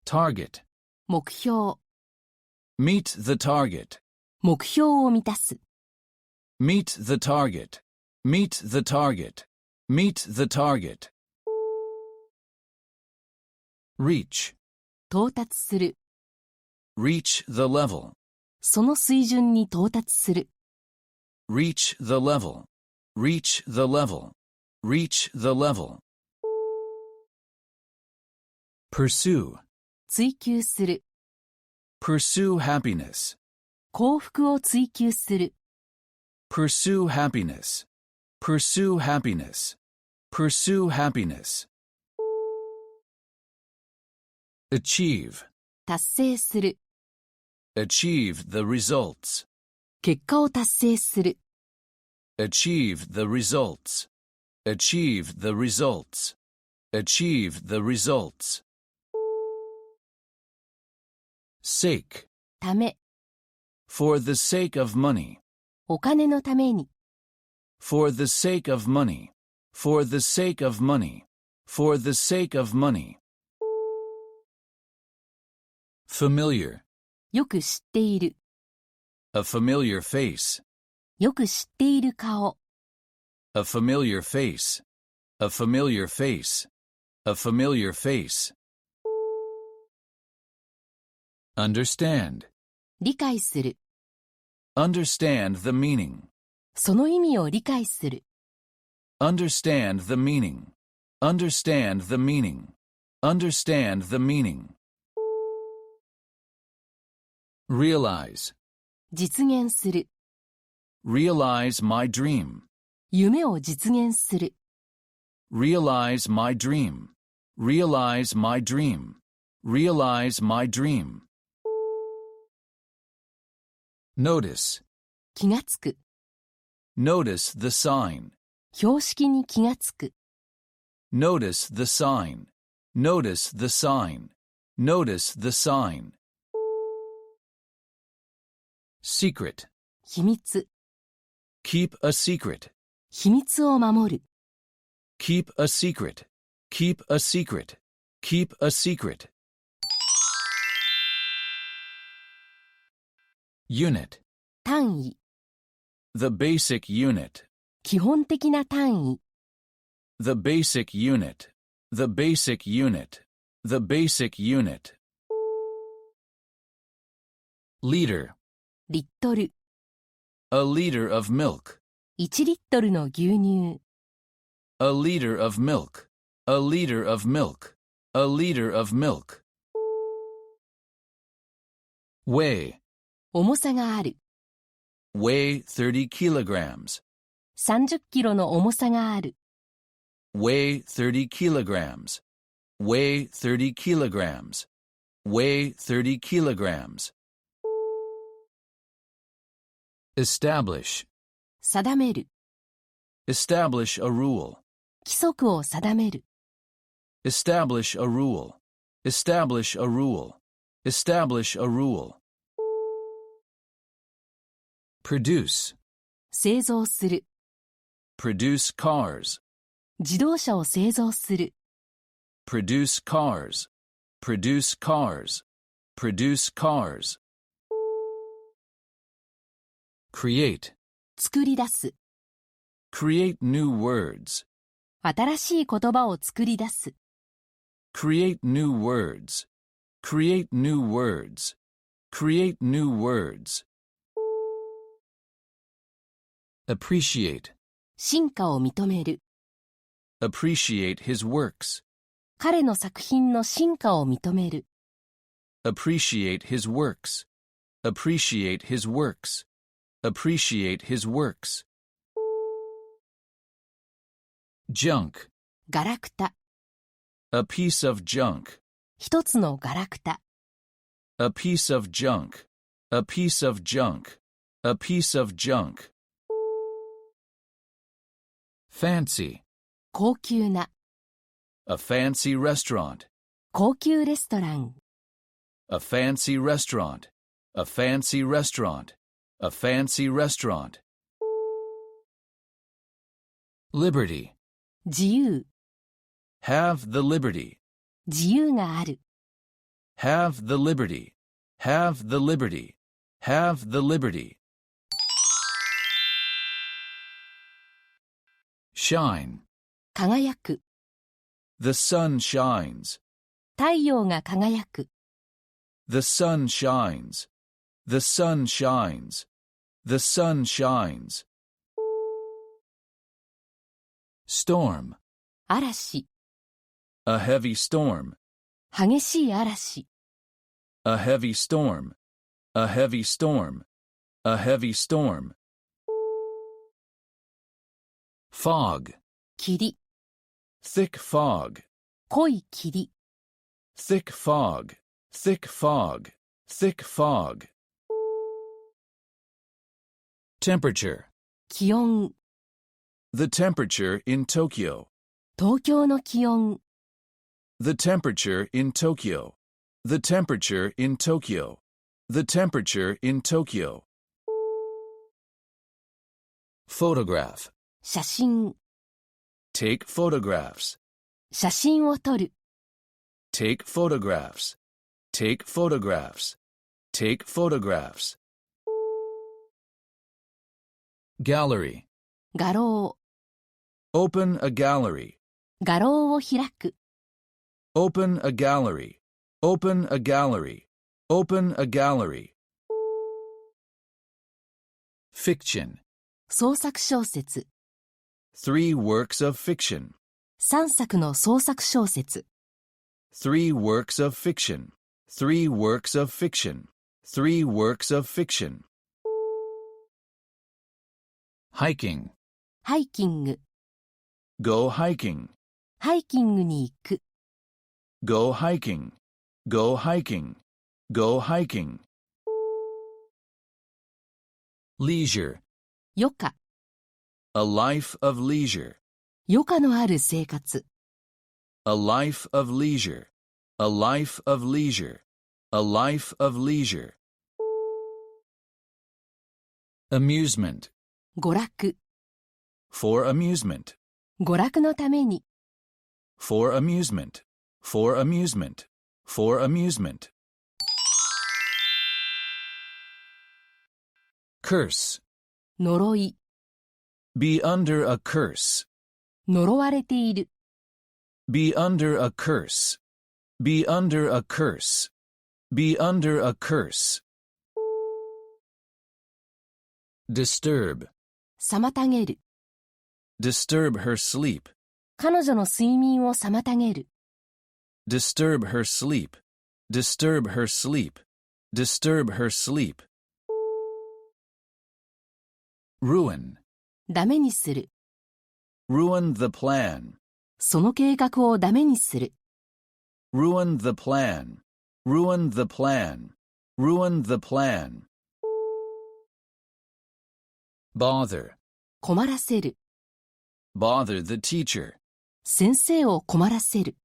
target, 目標、 meet the target, 目標を満たす、 meet the target, meet the target, meet the target. Reach, 到達する、 reach the level, その水準に到達する、 reach the level, reach the level, reach the level. Pursue, 追求する、 pursue happiness, 幸福を追求する、 pursue happiness, pursue happiness, pursue happiness. Achieve, 達成する、 achieve the results, 結果を達成する、 achieve the results, achieve the results, achieve the results. Sake, ため、 for the sake of money, お金のために、 for the sake of money, for the sake of money, for the sake of money. Familiar, よく知っている、 a familiar face, よく知っている顔、 a familiar face, a familiar face, a familiar face. Understand, 理解する、 understand the meaning, その意味を理解する、 understand the meaning, understand the meaning, understand the meaning. Realize, 実現する、 realize my dream, 夢を実現する、 realize my dream, realize my dream, realize my dream. Notice, 気がつく、 notice the sign, 標識に気がつく、 notice the sign, notice the sign, notice the sign. Secret, 秘密、 keep a secret, 秘密を守る、 keep a secret, keep a secret, keep a secret. Unit, 単位、 the basic unit, 基本的な単位、 the basic unit, the basic unit, the basic unit. Liter, リットル、 a liter of milk, 1リットルの牛乳、 a liter of milk, a liter of milk, a liter of milk. Weigh, 重さがある、 weigh 30 kilograms, 30キロの重さがある、 weigh 30 kilograms, weigh 30 kilograms, weigh 30 kilograms. Establish, 定める、 establish a rule, 規則を定める、 establish a rule, establish a rule, establish a rule. Produce, 製造する、 produce cars, 自動車を製造する、 produce cars, produce cars, produce cars. Create, 作り出す、 create new words, 新しい言葉を作り出す、 create new words, create new words, create new words. Appreciate, 進化を認める、 appreciate his works, 彼の作品の進化を認める、 appreciate his works, appreciate his works, appreciate his works. Junk, ガラクタ、 a piece of junk, 一つのガラクタ、 a piece of junk, a piece of junk, a piece of junk. Fancy, 高級な、 a fancy restaurant, 高級レストラン、 a fancy restaurant, a fancy restaurant, a fancy restaurant. Liberty, 自由、 have the liberty, 自由がある、Have the liberty. Have the liberty. Have the liberty. Shine. 輝く。The sun shines. 太陽が輝く。The sun shines. The sun shines. The sun shines. Storm. 嵐。A heavy storm. 激しい嵐。A heavy storm. A heavy storm. A heavy storm. Fog. 霧。Thick fog. 濃い霧。Thick fog. Thick fog. Thick fog. Temperature. 気温。The temperature in Tokyo. 東京の気温。The temperature in Tokyo. The temperature in Tokyo. The temperature in Tokyo. Photograph. 写真。Take photographs. 写真を撮る。Take photographs. Take photographs. Take photographs. Gallery. 画廊。Open a gallery. 画廊を開く。Open a gallery. Open a gallery. Open a gallery. Fiction. 創作小説。Three works of fiction. 3作の創作小説。Three works of fiction. Three works of fiction. Three works of fiction. Hiking. ハイキング。Go hiking. ハイキングに行く。Go hiking. Go hiking. Go hiking. Leisure. 余暇。A life of leisure. 余暇のある生活。A life of leisure. A life of leisure. A life of leisure. Amusement. 娯楽。For amusement. 娯楽のために。For amusement. For amusement. For amusement. Curse. 呪い。Be under a curse. 呪われている。Be under a curse. Be under a curse. Be under a curse. Disturb. 妨げる。Disturb her sleep. 彼女の睡眠を妨げる。Disturb her sleep. Disturb her sleep. Disturb her sleep. Ruin. ダメにする。Ruin the plan. その計画をダメにする。Ruin the plan. Ruin the plan. Ruin the plan. Bother. 困らせる。Bother the teacher. 先生を困らせる。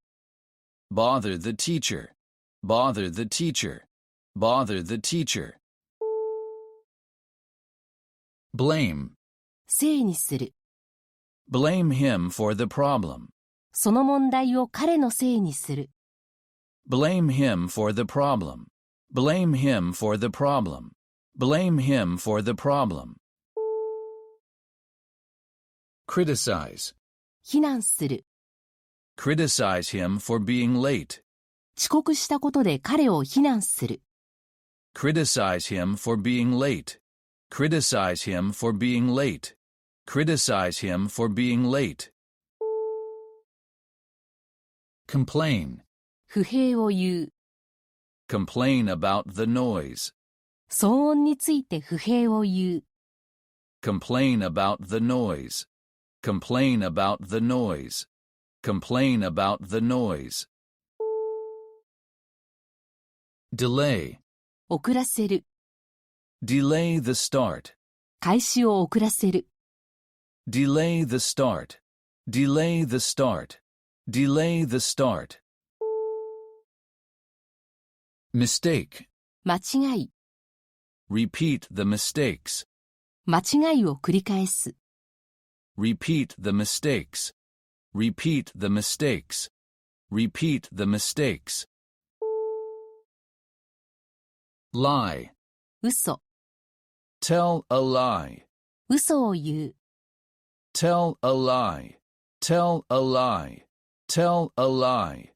Bother the teacher. Bother the teacher. Bother the teacher. Blame. せいにする。Blame him for the problem. その問題を彼のせいにする。Blame him for the problem. Blame him for the problem. Blame him for the problem. Criticize. 非難する。Criticize him for being late. 遅刻したことで彼を非難する。Criticize him for being late. Criticize him for being late. Criticize him for being late. Complain. 不平を言う。Complain about the noise. 騒音について不平を言う。Complain about the noise. Complain about the noise. Complain about the noise. Delay. 遅らせる。Delay the start. 開始を遅らせる。Delay the start. Delay the start. Delay the start. Mistake. 間違い。Repeat the mistakes. 間違いを繰り返す。Repeat the mistakes. Repeat the mistakes. Repeat the mistakes. lie, 嘘、 tell a lie, 嘘を言う。 tell a lie, tell a lie, tell a lie.